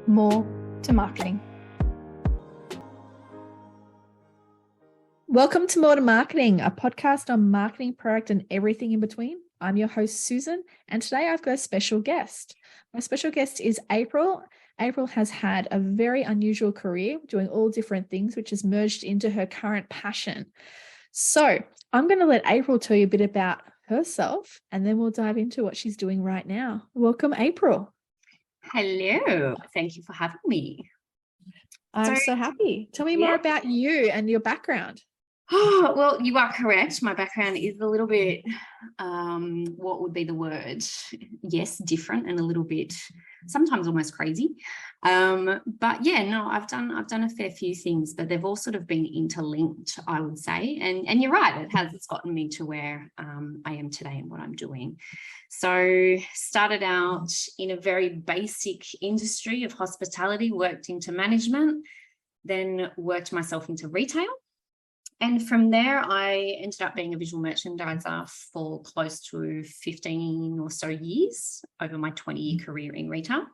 more to marketing. Welcome to More to Marketing, a podcast on marketing, product, and everything in between. I'm your host, Susan, and today I've got a special guest. My special guest is April. April has had a very unusual career doing all different things, which has merged into her current passion. So I'm going to let April tell you a bit about herself, and then we'll dive into what she's doing right now. Welcome, April. Hello. Thank you for having me. I'm so happy. Tell me more about you and your background. Oh, well, you are correct. My background is a little bit, what would be the word? Yes, different and a little bit, sometimes almost crazy. But yeah, no, I've done a fair few things, but they've all sort of been interlinked, I would say. And you're right, it's gotten me to where I am today and what I'm doing. So started out in a very basic industry of hospitality, worked into management, then worked myself into retail. And from there, I ended up being a visual merchandiser for close to 15 or so years over my 20-year career in retail.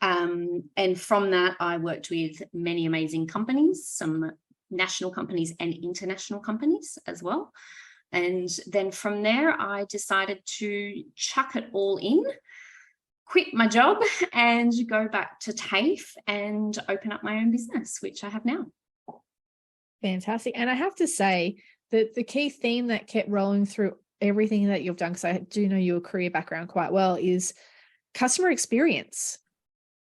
And from that, I worked with many amazing companies, some national companies and international companies as well. And then from there, I decided to chuck it all in, quit my job and go back to TAFE and open up my own business, which I have now. Fantastic. And I have to say that the key theme that kept rolling through everything that you've done, because I do know your career background quite well, is customer experience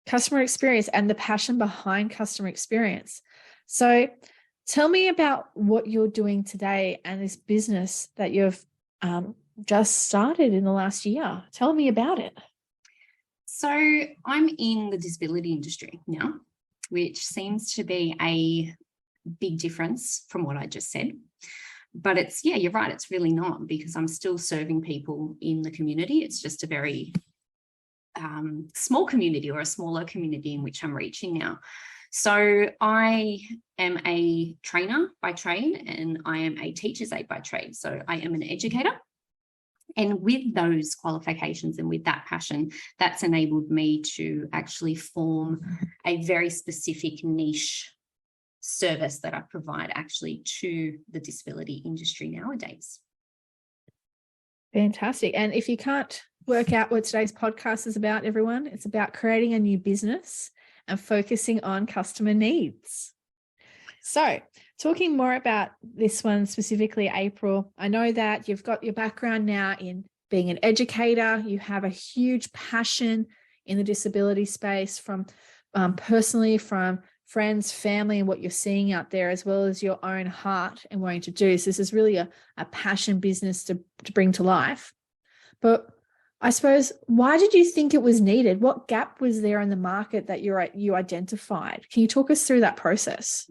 and the passion behind customer experience. So tell me about what you're doing today and this business that you've just started in the last year. Tell me about it. So I'm in the disability industry now, which seems to be a big difference from what I just said. But it's, yeah, you're right, it's really not, because I'm still serving people in the community. It's just a very small community, or a smaller community in which I'm reaching now. So I am a trainer by trade and I am a teacher's aide by trade. So I am an educator. And with those qualifications and with that passion, that's enabled me to actually form a very specific niche service that I provide actually to the disability industry nowadays. Fantastic. And if you can't work out what today's podcast is about, everyone, it's about creating a new business and focusing on customer needs. So talking more about this one specifically, April, I know that you've got your background now in being an educator. You have a huge passion in the disability space from personally from friends, family, and what you're seeing out there, as well as your own heart and wanting to do. So this is really a passion business to bring to life. But I suppose, why did you think it was needed? What gap was there in the market that you identified? Can you talk us through that process?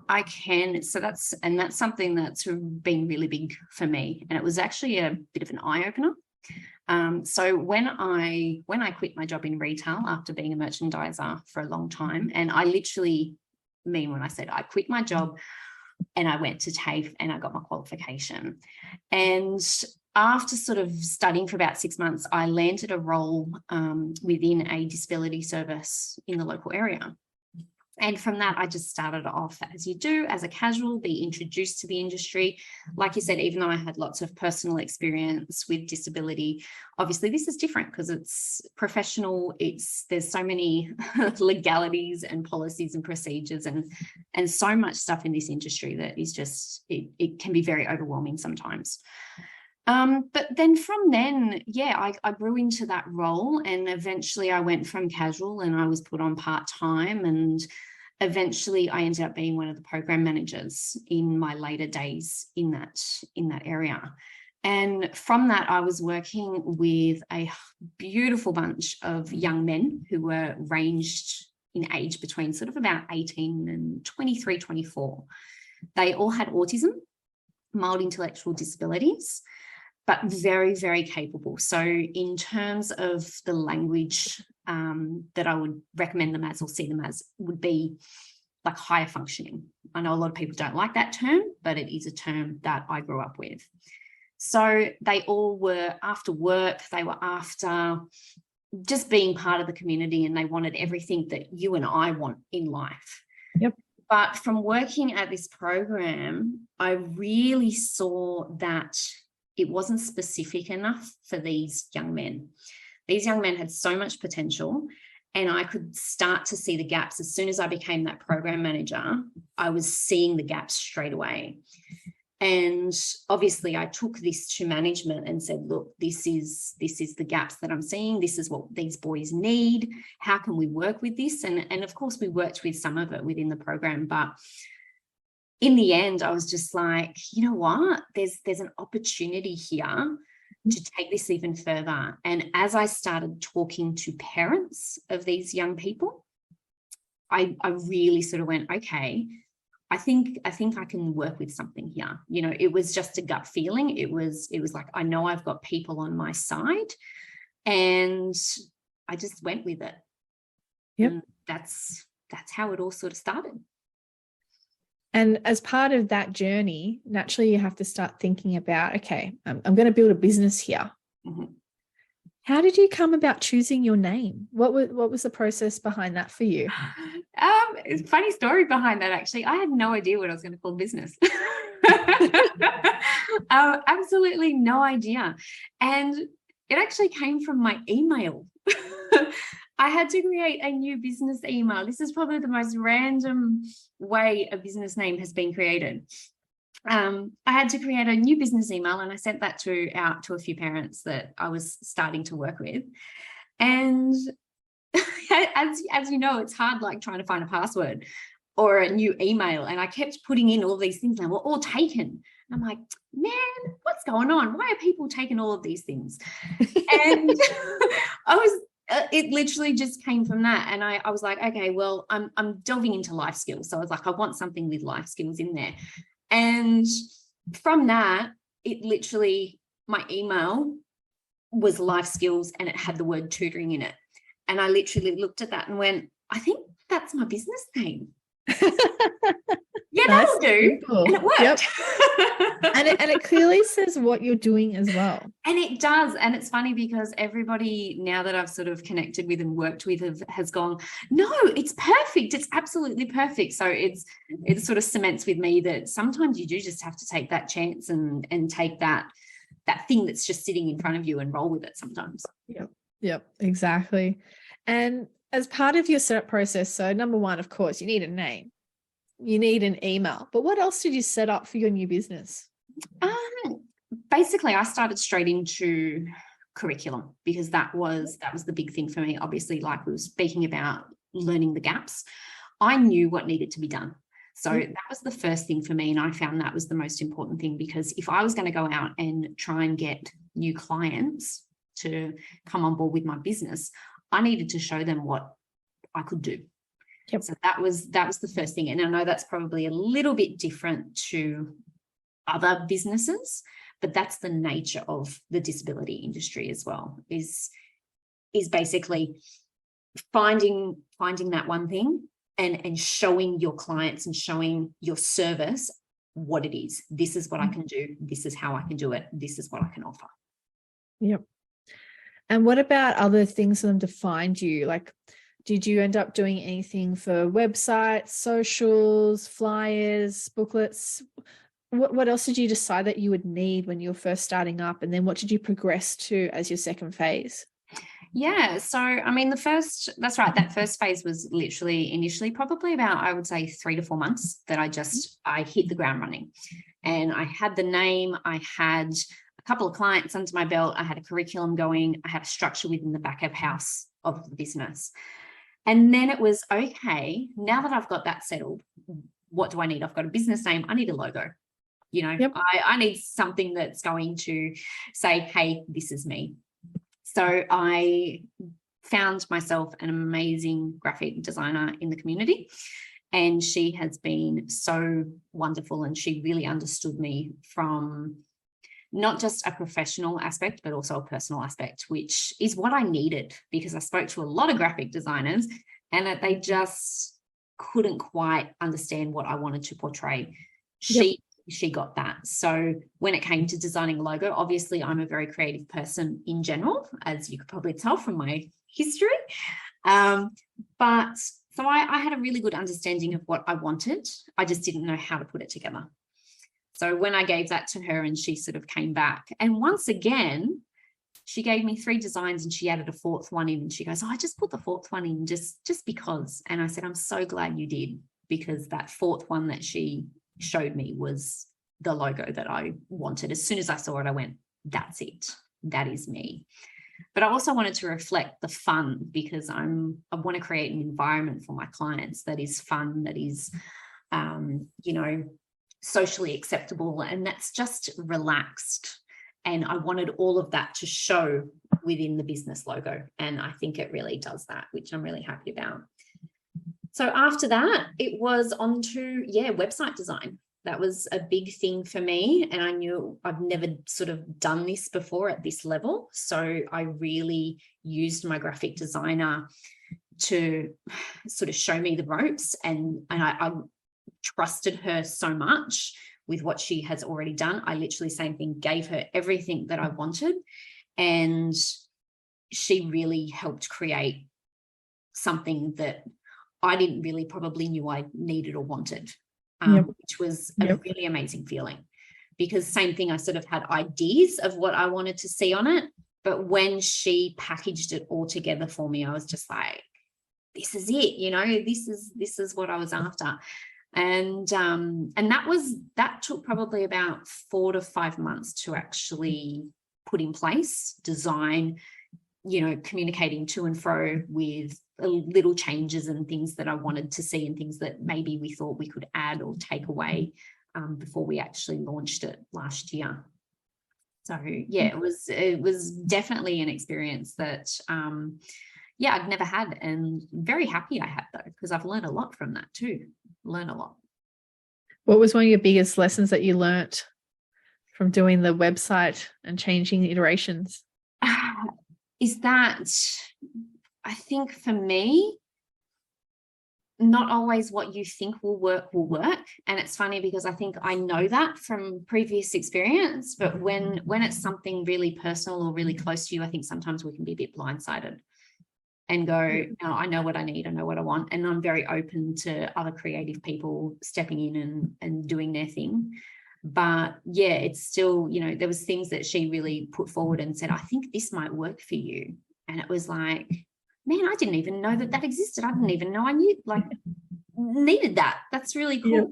I can. So that's something that's been really big for me. And it was actually a bit of an eye-opener. So when I quit my job in retail after being a merchandiser for a long time, and I literally mean when I said I quit my job and I went to TAFE and I got my qualification. And after sort of studying for about 6 months, I landed a role within a disability service in the local area. And from that, I just started off, as you do, as a casual, be introduced to the industry. Like you said, even though I had lots of personal experience with disability, obviously this is different because it's professional. There's so many legalities and policies and procedures and so much stuff in this industry that is just, it can be very overwhelming sometimes. But then from then, I grew into that role, and eventually I went from casual and I was put on part-time, and eventually I ended up being one of the program managers in my later days in that area. And from that, I was working with a beautiful bunch of young men who were ranged in age between sort of about 18 and 23, 24. They all had autism, mild intellectual disabilities, but very, very capable. So in terms of the language that I would recommend them as or see them as would be like higher functioning. I know a lot of people don't like that term, but it is a term that I grew up with. So they all were after work, they were after just being part of the community, and they wanted everything that you and I want in life. Yep. But from working at this program, I really saw that it wasn't specific enough for these young men. These young men had so much potential, and I could start to see the gaps. As soon as I became that program manager, I was seeing the gaps straight away. And obviously I took this to management and said, look, this is the gaps that I'm seeing. This is what these boys need. How can we work with this? And of course we worked with some of it within the program, but in the end, I was just like, you know what? There's an opportunity here to take this even further. And as I started talking to parents of these young people, I really sort of went, okay, I think I can work with something here. You know, it was just a gut feeling. It was like, I know I've got people on my side, and I just went with it. Yep. And that's how it all sort of started. And as part of that journey, naturally you have to start thinking about, okay, I'm going to build a business here. Mm-hmm. How did you come about choosing your name? What was the process behind that for you? It's a funny story behind that, actually. I had no idea what I was going to call business. Absolutely no idea. And it actually came from my email. I had to create a new business email. This is probably the most random way a business name has been created. I had to create a new business email, and I sent that out to a few parents that I was starting to work with. And as you know, it's hard, like trying to find a password or a new email. And I kept putting in all these things, and they were all taken. And I'm like, man, what's going on? Why are people taking all of these things? And it literally just came from that. And I was like, okay, well, I'm delving into life skills. So I was like, I want something with life skills in there. And from that, it literally, my email was life skills, and it had the word tutoring in it. And I literally looked at that and went, I think that's my business name. Yeah, that'll do. Simple. And it worked. Yep. and it clearly says what you're doing as well. And it does. And it's funny because everybody now that I've sort of connected with and worked with has gone, no, it's perfect. It's absolutely perfect. So it sort of cements with me that sometimes you do just have to take that chance and take that thing that's just sitting in front of you and roll with it sometimes. Yep, exactly. And as part of your setup process, so number one, of course, you need a name. You need an email. But what else did you set up for your new business? Basically, I started straight into curriculum, because that was the big thing for me. Obviously, like we were speaking about learning the gaps, I knew what needed to be done. So that was the first thing for me. And I found that was the most important thing, because if I was going to go out and try and get new clients to come on board with my business, I needed to show them what I could do. Yep. So that was the first thing. And I know that's probably a little bit different to other businesses, but that's the nature of the disability industry as well, is basically finding that one thing and showing your clients and showing your service what it is. This is what I can do. This is how I can do it. This is what I can offer. Yep. And what about other things for them to find you? Like, did you end up doing anything for websites, socials, flyers, booklets? What else did you decide that you would need when you were first starting up? And then what did you progress to as your second phase? Yeah. So, I mean, that's right. That first phase was literally initially probably about, I would say 3 to 4 months that I hit the ground running, and I had the name, I had a couple of clients under my belt, I had a curriculum going, I had a structure within the back of house of the business. And then it was, okay, now that I've got that settled, what do I need? I've got a business name. I need a logo. You know, yep. I need something that's going to say, hey, this is me. So I found myself an amazing graphic designer in the community, and she has been so wonderful, and she really understood me from not just a professional aspect, but also a personal aspect, which is what I needed, because I spoke to a lot of graphic designers and that they just couldn't quite understand what I wanted to portray. She she got that. So when it came to designing a logo, obviously I'm a very creative person in general, as you could probably tell from my history. But so I had a really good understanding of what I wanted. I just didn't know how to put it together. So when I gave that to her and she sort of came back, and once again, she gave me 3 designs and she added a 4th one in, and she goes, oh, I just put the 4th one in just because. And I said, I'm so glad you did, because that 4th one that she showed me was the logo that I wanted. As soon as I saw it, I went, that's it. That is me. But I also wanted to reflect the fun, because I want to create an environment for my clients that is fun, that is, socially acceptable, and that's just relaxed. And I wanted all of that to show within the business logo. And I think it really does that, which I'm really happy about. So after that, it was on to, website design. That was a big thing for me. And I knew I've never sort of done this before at this level. So I really used my graphic designer to sort of show me the ropes. And I trusted her so much with what she has already done. I literally, same thing, gave her everything that I wanted. And she really helped create something that I didn't really probably knew I needed or wanted, which was a really amazing feeling. Because same thing, I sort of had ideas of what I wanted to see on it. But when she packaged it all together for me, I was just like, this is it, this is what I was after. And that took probably about 4 to 5 months to actually put in place, design, communicating to and fro with little changes and things that I wanted to see, and things that maybe we thought we could add or take away before we actually launched it last year. So it was definitely an experience that I'd never had, and very happy I had, though, because I've learned a lot from that too. Learn a lot. What was one of your biggest lessons that you learnt from doing the website and changing the iterations? Is that, I think for me, not always what you think will work. And it's funny, because I think I know that from previous experience, but when it's something really personal or really close to you, I think sometimes we can be a bit blindsided and go, no, I know what I need, I know what I want. And I'm very open to other creative people stepping in and doing their thing. But it's still, there was things that she really put forward and said, I think this might work for you. And it was like, man, I didn't even know that existed. I didn't even know I needed that. That's really cool. Yeah.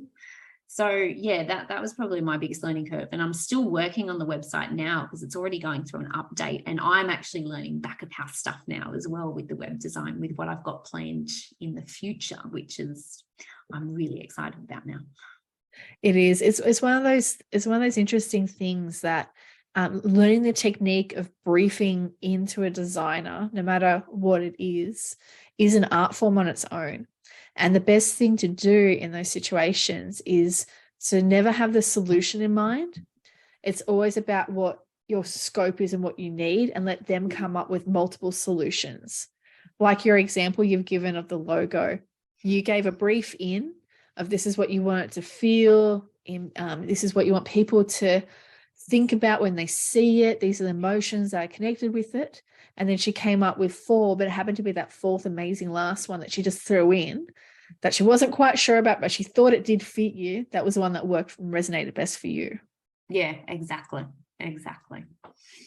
So that was probably my biggest learning curve. And I'm still working on the website now, because it's already going through an update, and I'm actually learning back of house stuff now as well with the web design, with what I've got planned in the future, which is I'm really excited about now. It is. It's one of those interesting things that learning the technique of briefing into a designer, no matter what it is an art form on its own. And the best thing to do in those situations is to never have the solution in mind. It's always about what your scope is and what you need, and let them come up with multiple solutions. Like your example you've given of the logo. You gave a brief in of this is what you want it to feel, this is what you want people to think about when they see it. These are the emotions that are connected with it. And then she came up with 4, but it happened to be that 4th amazing last one that she just threw in, that she wasn't quite sure about, but she thought it did fit you. That was the one that worked and resonated best for you. Yeah, exactly.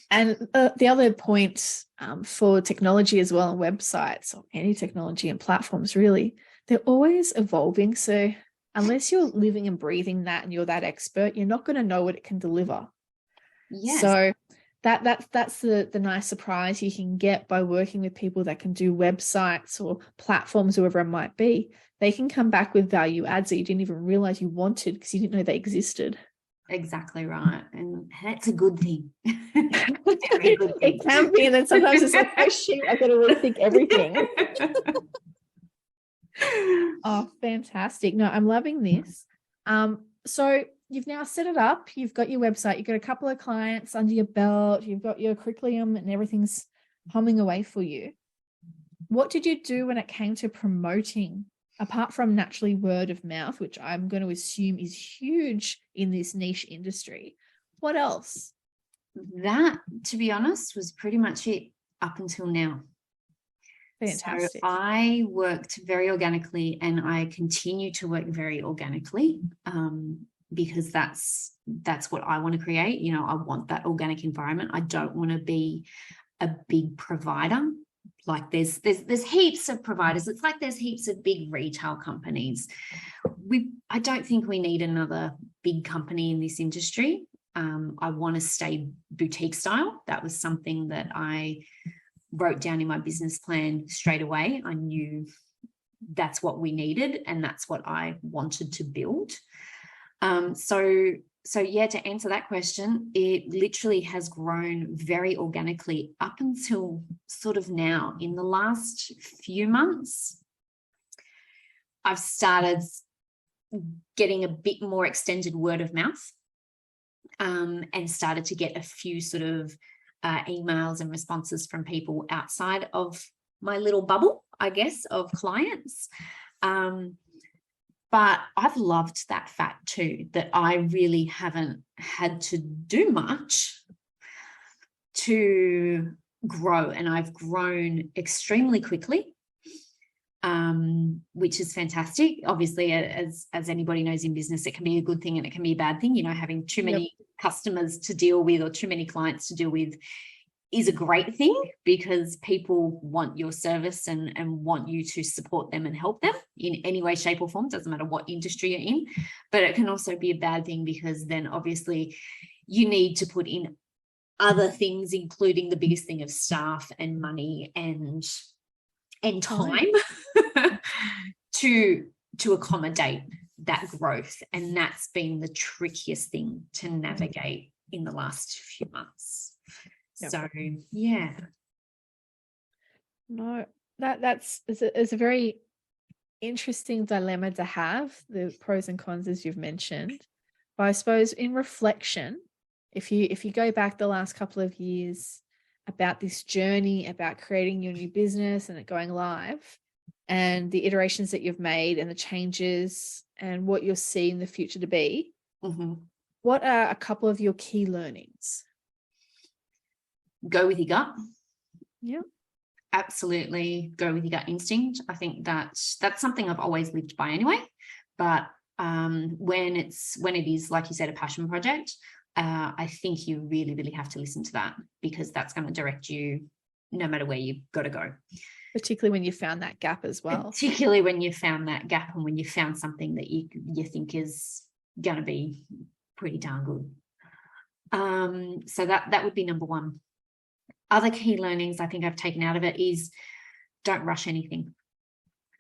And the other point for technology as well, and websites, or any technology and platforms really, they're always evolving. So unless you're living and breathing that and you're that expert, you're not going to know what it can deliver. Yes. So that's the nice surprise you can get by working with people that can do websites or platforms, whoever it might be. They can come back with value adds that you didn't even realize you wanted, because you didn't know they existed. Exactly right. And that's a good thing. Very good thing. It can be. And then sometimes it's like, oh shoot, I've got to rethink everything. Oh, fantastic. No, I'm loving this. So you've now set it up. You've got your website. You've got a couple of clients under your belt. You've got your curriculum and everything's humming away for you. What did you do when it came to promoting apart from naturally word of mouth, which I'm going to assume is huge in this niche industry, what else? That, to be honest, was pretty much it up until now. Fantastic. So I worked very organically, and I continue to work very organically, because that's what I want to create. You know, I want that organic environment. I don't want to be a big provider. Like there's heaps of providers. It's like there's heaps of big retail companies. I don't think we need another big company in this industry. I want to stay boutique style. That was something that I wrote down in my business plan straight away. I knew that's what we needed, and that's what I wanted to build. So yeah, to answer that question, it literally has grown very organically up until sort of now. In the last few months, I've started getting a bit more extended word of mouth, and started to get a few sort of emails and responses from people outside of my little bubble, I guess, of clients. But I've loved that fact too, that I really haven't had to do much to grow, and I've grown extremely quickly, which is fantastic. Obviously, as anybody knows in business, it can be a good thing and it can be a bad thing. You know, having too many customers to deal with or too many clients to deal with is a great thing, because people want your service and want you to support them and help them in any way, shape or form. Doesn't matter what industry you're in. But it can also be a bad thing, because then obviously you need to put in other things, including the biggest thing of staff and money and time to accommodate that growth. And that's been the trickiest thing to navigate in the last few months. So yeah. No, that's a very interesting dilemma to have, the pros and cons as you've mentioned. But I suppose in reflection, if you go back the last couple of years about this journey, about creating your new business and it going live, and the iterations that you've made and the changes and what you're seeing the future to be, what are a couple of your key learnings? Go with your gut. Yeah. Absolutely go with your gut instinct. I think that's something I've always lived by anyway. But when it is, like you said, a passion project, I think you really, really have to listen to that, because that's going to direct you no matter where you've got to go. Particularly when you found that gap as well. Particularly when you found that gap, and when you found something that you think is going to be pretty darn good. So that would be number one. Other key learnings I think I've taken out of it is don't rush anything,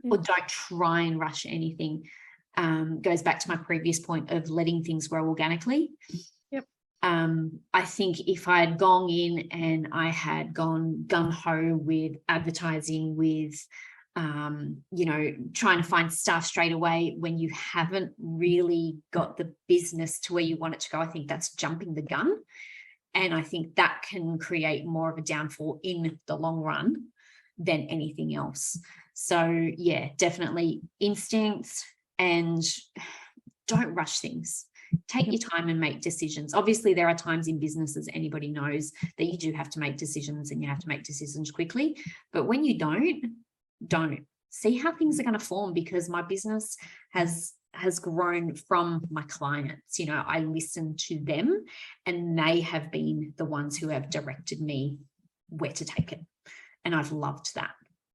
or don't try and rush anything. Goes back to my previous point of letting things grow organically. I think if I had gone in and I had gone gung-ho with advertising, with trying to find staff straight away when you haven't really got the business to where you want it to go, I think that's jumping the gun. And I think that can create more of a downfall in the long run than anything else. So yeah, definitely instincts, and don't rush things. Take your time and make decisions. Obviously, there are times in business, as anybody knows, that you do have to make decisions, and you have to make decisions quickly. But when you don't. See how things are going to form, because my business has grown from my clients. You know, I listen to them, and they have been the ones who have directed me where to take it. And I've loved that.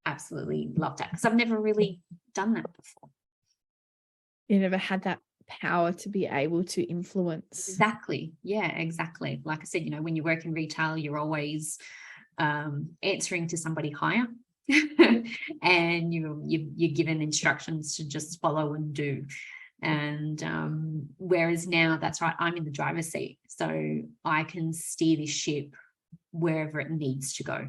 Absolutely loved that, because I've never really done that before. You never had that power to be able to influence. Exactly. Yeah, exactly. Like I said, you know, when you work in retail, you're always answering to somebody higher. And you're given instructions to just follow and do. And whereas now, that's right, I'm in the driver's seat, so I can steer this ship wherever it needs to go.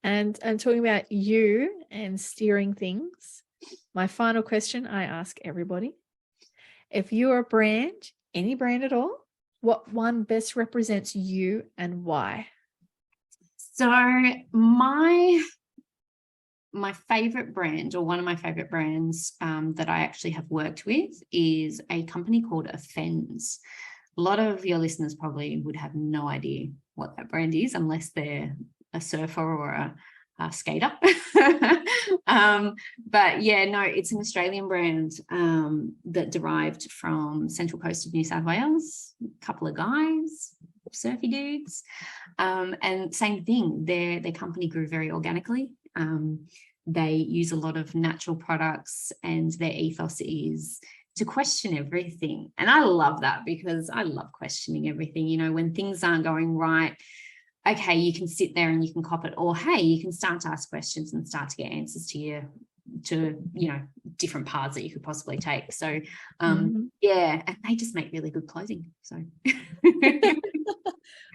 And talking about you and steering things, my final question I ask everybody: if you're a brand, any brand at all, what one best represents you and why? So my my favorite brand, or one of my favorite brands that I actually have worked with, is a company called Offends. A lot of your listeners probably would have no idea what that brand is unless they're a surfer or a skater. But yeah, no, it's an Australian brand that derived from Central Coast of New South Wales. A couple of guys, surfy dudes. And same thing, their company grew very organically. They use a lot of natural products, and their ethos is to question everything. And I love that, because I love questioning everything. You know, when things aren't going right, okay, you can sit there and you can cop it, or hey, you can start to ask questions and start to get answers to different paths that you could possibly take. So yeah, and they just make really good clothing. So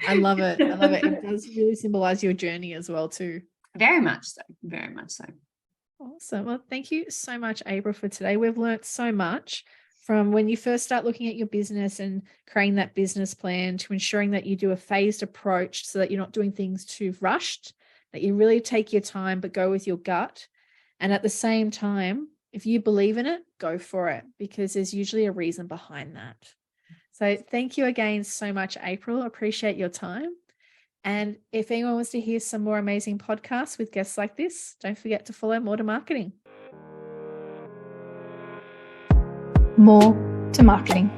I love it. I love it. It does really symbolize your journey as well too. Very much so. Very much so. Awesome. Well, thank you so much, April, for today. We've learnt so much, from when you first start looking at your business and creating that business plan, to ensuring that you do a phased approach so that you're not doing things too rushed, that you really take your time but go with your gut. And at the same time, if you believe in it, go for it, because there's usually a reason behind that. So thank you again so much, April. I appreciate your time. And if anyone wants to hear some more amazing podcasts with guests like this, don't forget to follow More to Marketing. More to Marketing.